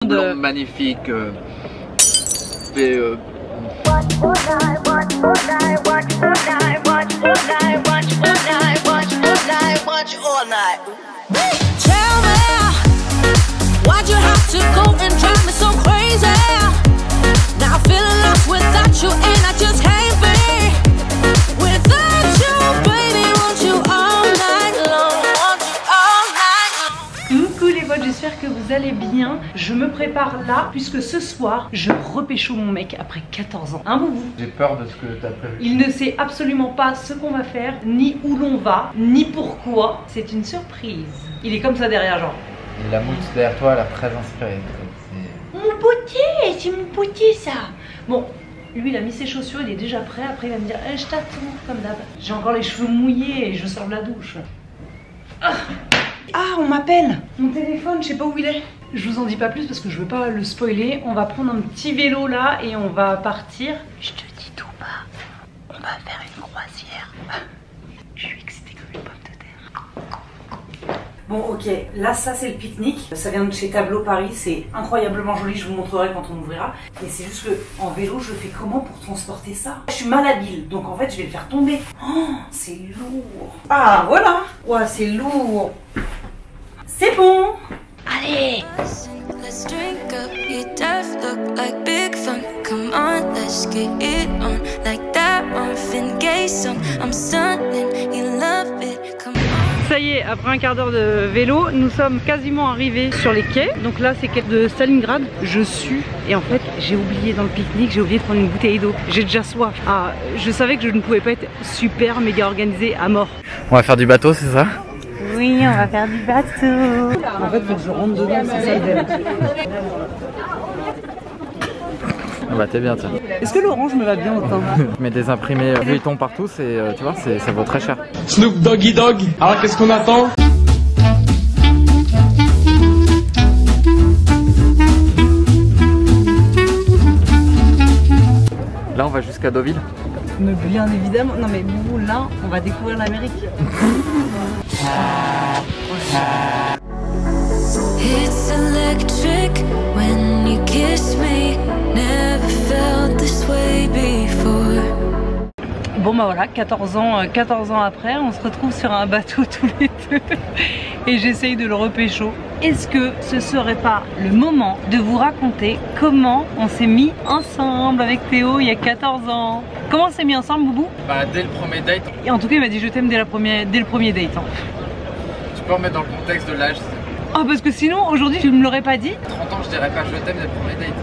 blonde magnifique. Et why'd you have to go and drive me so crazy? Now I'm feeling lost without you and I just can't be without you, baby. Want you all night long, want you all night long. Coucou les potes, j'espère que vous allez bien. Je me prépare là puisque ce soir je repécho mon mec après 14 ans. Hein Boubou? j'ai peur de ce que t'as prévu. Il ne sait absolument pas ce qu'on va faire, ni où l'on va, ni pourquoi. C'est une surprise. Il est comme ça derrière genre. Et la mousse derrière toi, elle a très inspiré. Mon potier, c'est mon potier ça. Bon, lui il a mis ses chaussures, il est déjà prêt. Après il va me dire je t'attends comme d'hab. J'ai encore les cheveux mouillés et je sors de la douche. Ah, on m'appelle. Mon téléphone, je sais pas où il est. Je vous en dis pas plus parce que je veux pas le spoiler. On va prendre un petit vélo là et on va partir. Je te dis tout bas, on va faire une croisière. Je suis excitée comme une pomme de terre. Bon ok, là ça c'est le pique-nique. Ça vient de chez Tableau Paris, c'est incroyablement joli, je vous montrerai quand on ouvrira. Mais c'est juste que en vélo je fais comment pour transporter ça? Je suis malhabile, donc en fait je vais le faire tomber. Oh, c'est lourd. Ah voilà. Ouais, c'est lourd. C'est bon. Allez. Let's drink up, your death look like big fun. Come on, let's get it on like that Marvin Gaye song. I'm stunning, you love it. Come on. Ça y est, après un quart d'heure de vélo, nous sommes quasiment arrivés sur les quais. Donc là, c'est quai de Stalingrad. Je sue et en fait, j'ai oublié dans le pique-nique, j'ai oublié de prendre une bouteille d'eau. J'ai déjà soif. Ah, je savais que je ne pouvais pas être super méga organisée à mort. On va faire du bateau, c'est ça? Oui, on va faire du bateau. En fait, faut que je rentre dedans, c'est ça le délire. Ah bah t'es bien tiens. Est-ce que l'orange me va bien au teint? Mais des imprimés Vuitton partout, c'est tu vois, ça vaut très cher. Snoop Doggy Dogg. Alors qu'est-ce qu'on attend? Là on va jusqu'à Deauville. Mais bien évidemment. Non mais Boubou, là, on va découvrir l'Amérique. It's electric when you kiss me. Never felt this way before. Bon bah voilà, 14 ans après, on se retrouve sur un bateau tous les deux et j'essaye de le repécho. Est-ce que ce serait pas le moment de vous raconter comment on s'est mis ensemble avec Théo il y a 14 ans? Comment on s'est mis ensemble, Boubou? Bah dès le premier date. Et en tout cas il m'a dit je t'aime dès le premier date. Hein. Tu peux remettre dans le contexte de l'âge. Ah parce que sinon aujourd'hui tu me l'aurais pas dit. 30 ans je dirais pas je t'aime dès le premier date.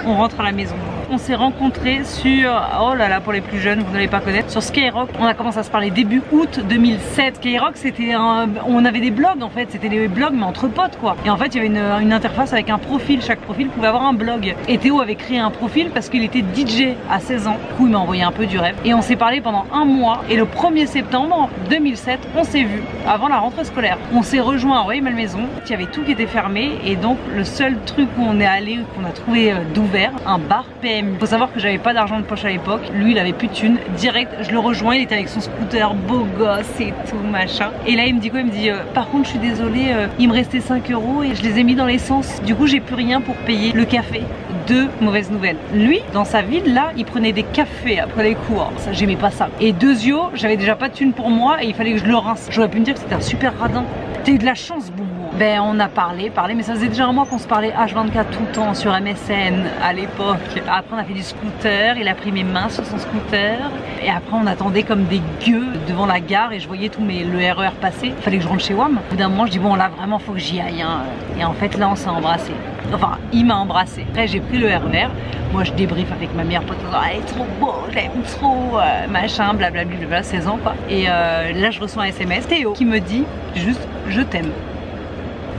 On rentre à la maison. On s'est rencontrés sur, oh là là, pour les plus jeunes, vous n'allez pas connaître, sur Skyrock. On a commencé à se parler début août 2007. Skyrock, c'était on avait des blogs en fait, c'était des blogs mais entre potes quoi. Et en fait, il y avait une interface avec un profil. Chaque profil pouvait avoir un blog. Et Théo avait créé un profil parce qu'il était DJ à 16 ans. Du coup, il m'a envoyé un peu du rêve. Et on s'est parlé pendant un mois. Et le 1er septembre 2007, on s'est vu avant la rentrée scolaire. On s'est rejoint à Rueil-Malmaison. Il y avait tout qui était fermé. Et donc, le seul truc où on est allé, qu'on a trouvé d'ouvert, un bar PM. Faut savoir que j'avais pas d'argent de poche à l'époque. Lui, il avait plus de thunes. Direct, je le rejoins. Il était avec son scooter, beau gosse et tout machin. Et là, il me dit quoi? Il me dit par contre, je suis désolée, il me restait 5 € et je les ai mis dans l'essence. Du coup, j'ai plus rien pour payer le café. Deux mauvaises nouvelles. Lui, dans sa ville, là, il prenait des cafés après les cours. Ça, j'aimais pas ça. Et deuxio, j'avais déjà pas de thunes pour moi et il fallait que je le rince. J'aurais pu me dire que c'était un super radin. T'as eu de la chance, Boubou. Ben, on a parlé, mais ça faisait déjà un mois qu'on se parlait H24 tout le temps sur MSN à l'époque. Après, on a fait du scooter, il a pris mes mains sur son scooter. Et après, on attendait comme des gueux devant la gare et je voyais tout le RER passer. Il fallait que je rentre chez WAM. Au bout d'un moment, je dis bon, là, vraiment, faut que j'y aille. Hein. Et en fait, là, on s'est embrassés. Enfin, il m'a embrassé. Après, j'ai pris le RER. Moi, je débriefe avec ma meilleure pote. Elle est trop beau, j'aime trop, machin, blablabla, 16 ans, quoi. Et là, je reçois un SMS. Théo qui me dit juste, je t'aime.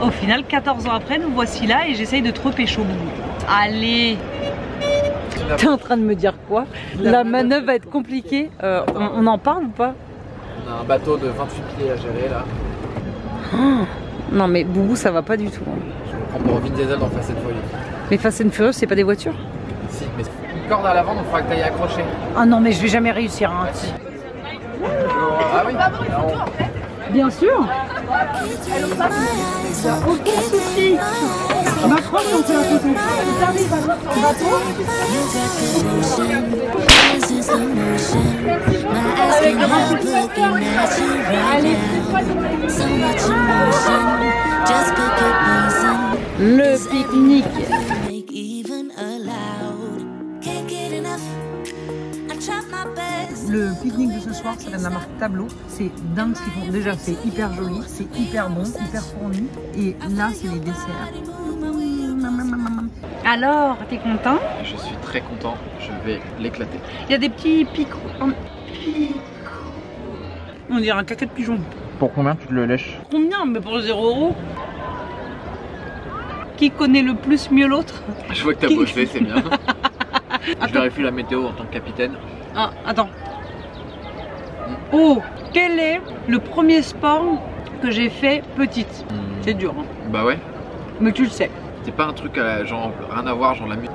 Au final, 14 ans après, nous voici là et j'essaye de te repécho, Boubou. Allez! T'es en train de me dire quoi? La manœuvre va être compliquée. On en parle ou pas? On a un bateau de 28 pieds à gérer là. Oh, non mais Boubou, ça va pas du tout. Je me prends pour Vin Diesel dans Fast and Furious. Mais Fast and Furious, c'est pas des voitures? Si, mais une corde à l'avant, donc il faudra que t'ailles accrocher. Ah non, mais je vais jamais réussir. Hein. Ah oui? Bien sûr. Aucun souci. Macron, on fait un photo. T'arrives en bateau. Avec le pique-nique. Le pique-nique de ce soir, ça vient de la marque Tableau. C'est dingue ce qu'ils font. Déjà, c'est hyper joli, c'est hyper bon, hyper fourni. Et là, c'est les desserts. Alors, t'es content? Je suis très content, je vais l'éclater. Il y a des petits picots. On dirait un caca de pigeon. Pour combien tu te le lèches? Combien? Mais pour 0 €. Qui connaît le plus mieux l'autre? Je vois que t'as bossé, c'est bien. Je vérifie la météo en tant que capitaine. Ah, attends. Oh, quel est le premier sport que j'ai fait petite? C'est dur, hein. Bah ouais. Mais tu le sais. C'est pas un truc genre rien à voir, genre la musique.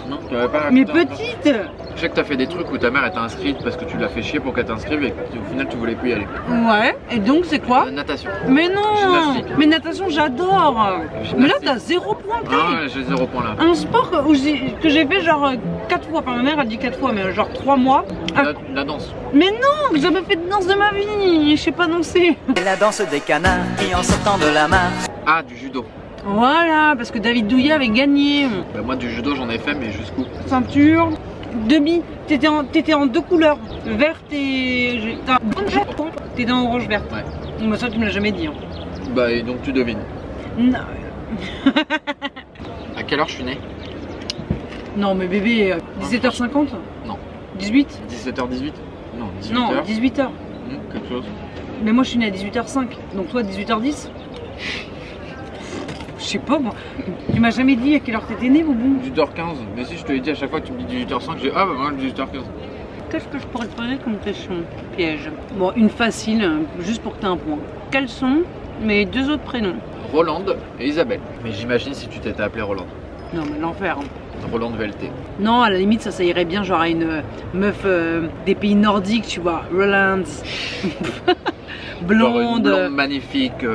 Non, tu avais pas. Mais petite. Je sais que t'as fait des trucs où ta mère elle t'a inscrite parce que tu l'as fait chier pour qu'elle t'inscrive et au final tu voulais plus y aller. Ouais, et donc c'est quoi? Natation. Mais non. Gymnastique. Mais natation j'adore. Mais là t'as 0 point. Ah ouais, j'ai 0 point là. Un sport que j'ai fait genre 4 fois, enfin ma mère a dit 4 fois, mais genre 3 mois. La danse. Mais non, j'ai jamais fait de danse de ma vie, je sais pas danser. La danse des canards qui en sortant de la mare. Ah, du judo. Voilà, parce que David Douillet avait gagné. Bah moi du judo j'en ai fait mais jusqu'où? Ceinture, demi, t'étais en 2 couleurs, verte et... T'étais en orange verte. Ouais. Bah ça tu me l'as jamais dit. Hein. Bah et donc tu devines. Non. À quelle heure je suis né? Non mais bébé, 17h50? Non. 18? 17h18? Non, 18h. Non, 18h. Quelque chose. Mais moi je suis née à 18h05, donc toi 18h10? Je sais pas moi. Tu m'as jamais dit à quelle heure t'étais né, Boubou? 18h15. Mais si je te l'ai dit à chaque fois que tu me dis 18h05, je dis ah bah moi 18h15. Qu'est-ce que je pourrais te poser comme question? Piège. Bon, une facile, juste pour que t'aies un point. Quels sont mes 2 autres prénoms? Rolande et Isabelle. Mais j'imagine si tu t'étais appelé Rolande. Non mais l'enfer. Rolande VLT. Non, à la limite ça irait bien genre à une meuf des pays nordiques, tu vois. Roland. Blonde. Genre une blonde magnifique.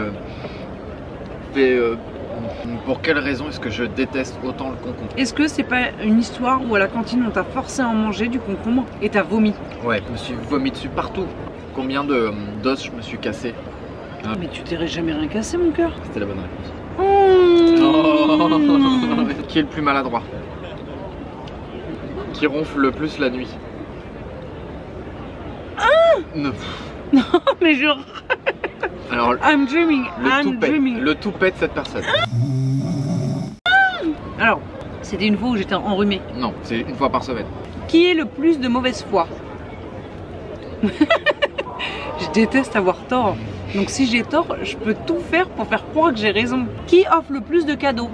Pour quelle raison est-ce que je déteste autant le concombre? Est-ce que c'est pas une histoire où à la cantine on t'a forcé à en manger du concombre et t'as vomi? Ouais, je me suis vomi dessus partout. Combien d'os je me suis cassé? Mais tu t'aurais jamais rien cassé mon cœur. C'était la bonne réponse. Oh. Qui est le plus maladroit? Qui ronfle le plus la nuit? Non. Non mais je... Alors, I'm dreaming, I'm dreaming. Le toupet de cette personne. Alors, c'était une fois où j'étais enrhumée. Non, c'est une fois par semaine. Qui est le plus de mauvaise foi? Je déteste avoir tort. Donc si j'ai tort, je peux tout faire pour faire croire que j'ai raison. Qui offre le plus de cadeaux?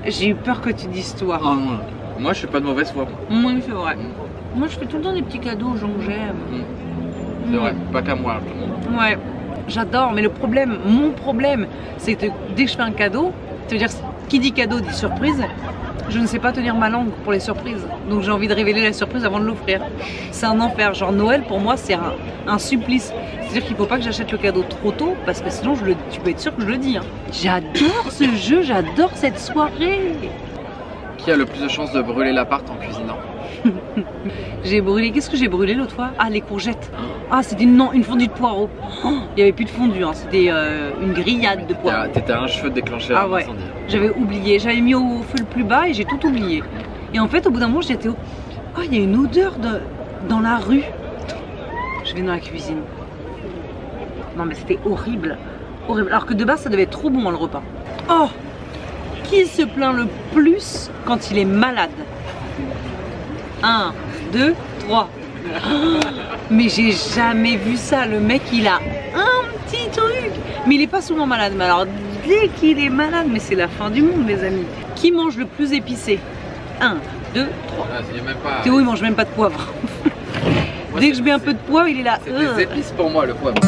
J'ai eu peur que tu dises toi. Oh, non. Moi, je suis pas de mauvaise foi. Moi, c'est vrai. Moi, je fais tout le temps des petits cadeaux aux gens que j'aime. C'est vrai, pas qu'à moi. Tout le monde. Ouais, j'adore, mais le problème, mon problème, c'est que dès que je fais un cadeau, ça veut dire qui dit cadeau dit surprise, je ne sais pas tenir ma langue pour les surprises. Donc j'ai envie de révéler la surprise avant de l'offrir. C'est un enfer, genre Noël pour moi c'est un supplice. C'est-à-dire qu'il ne faut pas que j'achète le cadeau trop tôt parce que sinon tu peux être sûr que je le dis. Hein. J'adore ce jeu, j'adore cette soirée. Qui a le plus de chances de brûler l'appart en cuisinant? J'ai brûlé, qu'est-ce que j'ai brûlé l'autre fois? Ah, les courgettes. Ah, c'était une fondue de poireaux. Oh, il n'y avait plus de fondue, hein. C'était une grillade de poireaux. T'étais à un cheveu de déclencher un incendie. J'avais oublié, j'avais mis au feu le plus bas et j'ai tout oublié. Et en fait, au bout d'un moment, j'étais oh, il y a une odeur dans la rue. Je vais dans la cuisine. Non, mais c'était horrible. Horrible. Alors que de base, ça devait être trop bon, hein, le repas. Oh, qui se plaint le plus quand il est malade? 1, 2, 3. Mais j'ai jamais vu ça. Le mec, il a un petit truc. Mais il est pas souvent malade. Mais alors, dès qu'il est malade, mais c'est la fin du monde, mes amis. Qui mange le plus épicé? 1, 2, 3. Ah, Théo, il mange même pas de poivre. Moi, dès que je mets un peu de poivre, il est là. C'est des épices pour moi, le poivre.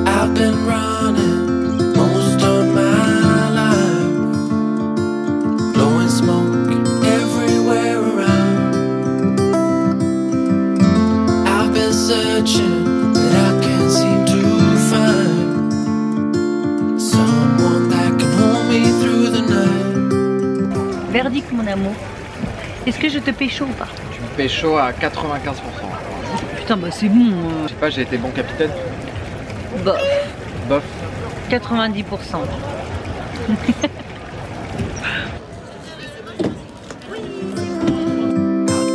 I've been running most of my life, blowing smoke everywhere around. I've been searching, but mon amour. Est-ce que je te pécho ou pas? Tu me pécho à 95%. Putain, bah c'est bon. Je sais pas, j'ai été bon capitaine. Bof. Bof. 90%.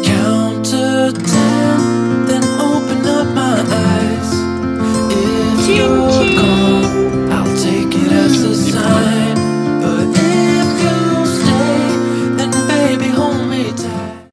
Count to 10, then open up my eyes. If you're gone, I'll take it as a sign. But if you stay, then baby hold me tight.